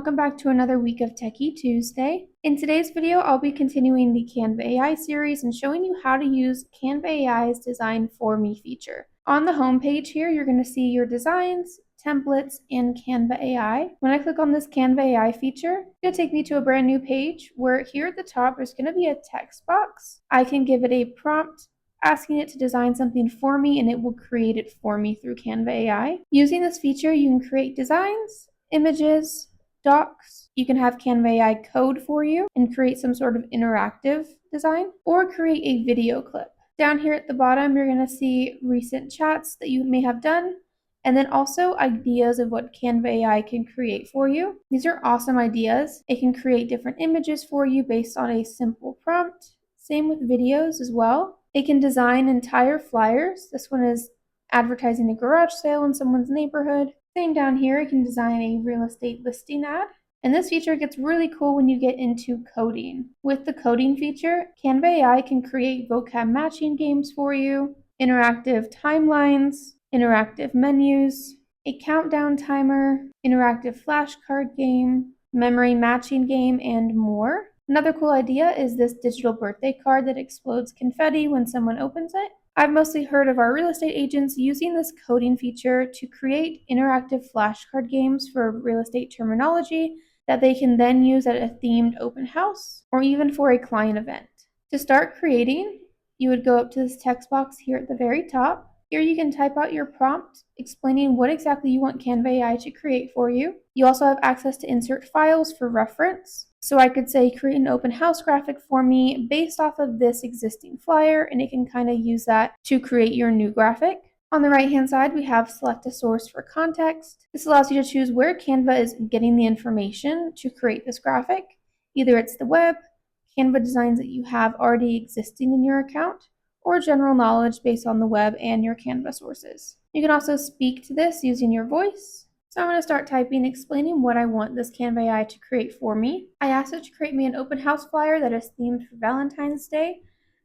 welcome back to another week of Techy Tuesday. In today's video, I'll be continuing the Canva AI series and showing you how to use Canva AI's Design For Me feature. On the home page here, you're going to see your designs, templates, and Canva AI. When I click on this Canva AI feature, it's going to take me to a brand new page where here at the top, there's going to be a text box. I can give it a prompt asking it to design something for me, and it will create it for me through Canva AI. Using this feature, you can create designs, images, docs. You can have Canva AI code for you and create some sort of interactive design, or create a video clip. Down here at the bottom, you're going to see recent chats that you may have done, and then also ideas of what Canva AI can create for you. These are awesome ideas. It can create different images for you based on a simple prompt. Same with videos as well. It can design entire flyers. This one is advertising a garage sale in someone's neighborhood. Same down here, it can design a real estate listing ad. And this feature gets really cool when you get into coding. With the coding feature, Canva AI can create vocab matching games for you, interactive timelines, interactive menus, a countdown timer, interactive flashcard game, memory matching game, and more. Another cool idea is this digital birthday card that explodes confetti when someone opens it. I've mostly heard of our real estate agents using this coding feature to create interactive flashcard games for real estate terminology that they can then use at a themed open house or even for a client event. To start creating, you would go up to this text box here at the very top. Here you can type out your prompt explaining what exactly you want Canva AI to create for you. You also have access to insert files for reference. So I could say create an open house graphic for me based off of this existing flyer, and it can kind of use that to create your new graphic. On the right hand side, we have select a source for context. This allows you to choose where Canva is getting the information to create this graphic. Either it's the web, Canva designs that you have already existing in your account, or general knowledge based on the web and your Canva sources. You can also speak to this using your voice. So I'm going to start typing explaining what I want this Canva AI to create for me. I asked it to create me an open house flyer that is themed for Valentine's Day.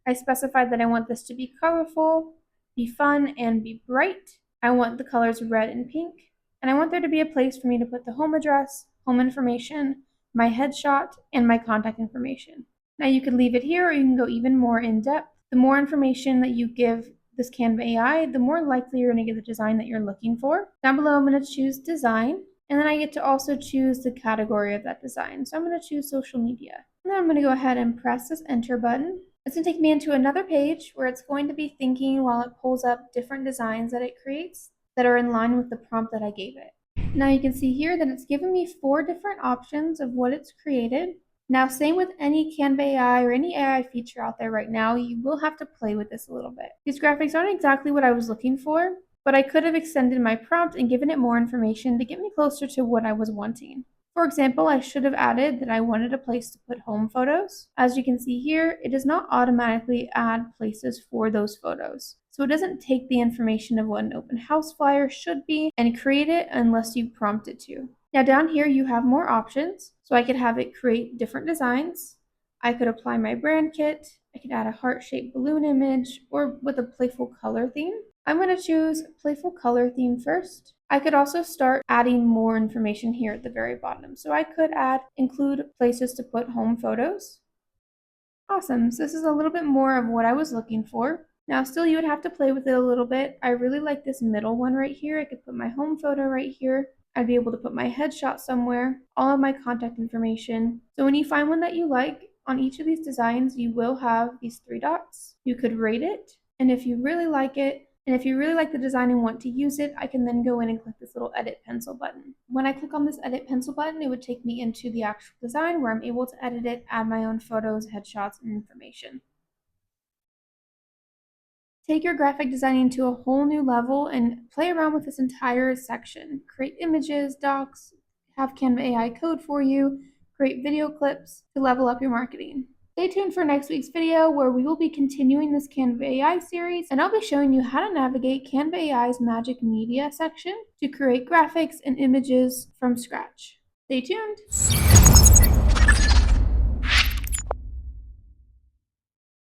I specified that I want this to be colorful, be fun, and be bright. I want the colors red and pink. And I want there to be a place for me to put the home address, home information, my headshot, and my contact information. Now you could leave it here, or you can go even more in depth. The more information that you give this Canva AI, the more likely you're going to get the design that you're looking for. Down below, I'm going to choose design, and then I get to also choose the category of that design. So I'm going to choose social media. And then I'm going to go ahead and press this enter button. It's going to take me into another page where it's going to be thinking while it pulls up different designs that it creates that are in line with the prompt that I gave it. Now you can see here that it's given me 4 different options of what it's created. Now, same with any Canva AI or any AI feature out there right now, you will have to play with this a little bit. These graphics aren't exactly what I was looking for, but I could have extended my prompt and given it more information to get me closer to what I was wanting. For example, I should have added that I wanted a place to put home photos. As you can see here, it does not automatically add places for those photos. So it doesn't take the information of what an open house flyer should be and create it unless you prompt it to. Now down here you have more options. So I could have it create different designs. I could apply my brand kit. I could add a heart-shaped balloon image or with a playful color theme. I'm going to choose playful color theme first. I could also start adding more information here at the very bottom. So I could include places to put home photos. Awesome. So this is a little bit more of what I was looking for. Now still you would have to play with it a little bit. I really like this middle one right here. I could put my home photo right here. I'd be able to put my headshot somewhere, all of my contact information. So when you find one that you like, on each of these designs, you will have these 3 dots. You could rate it, and if you really like it, and if you really like the design and want to use it, I can then go in and click this little edit pencil button. When I click on this edit pencil button, it would take me into the actual design where I'm able to edit it, add my own photos, headshots, and information. Take your graphic designing to a whole new level and play around with this entire section. Create images, docs, have Canva AI code for you, create video clips to level up your marketing. Stay tuned for next week's video where we will be continuing this Canva AI series, and I'll be showing you how to navigate Canva AI's Magic Media section to create graphics and images from scratch. Stay tuned!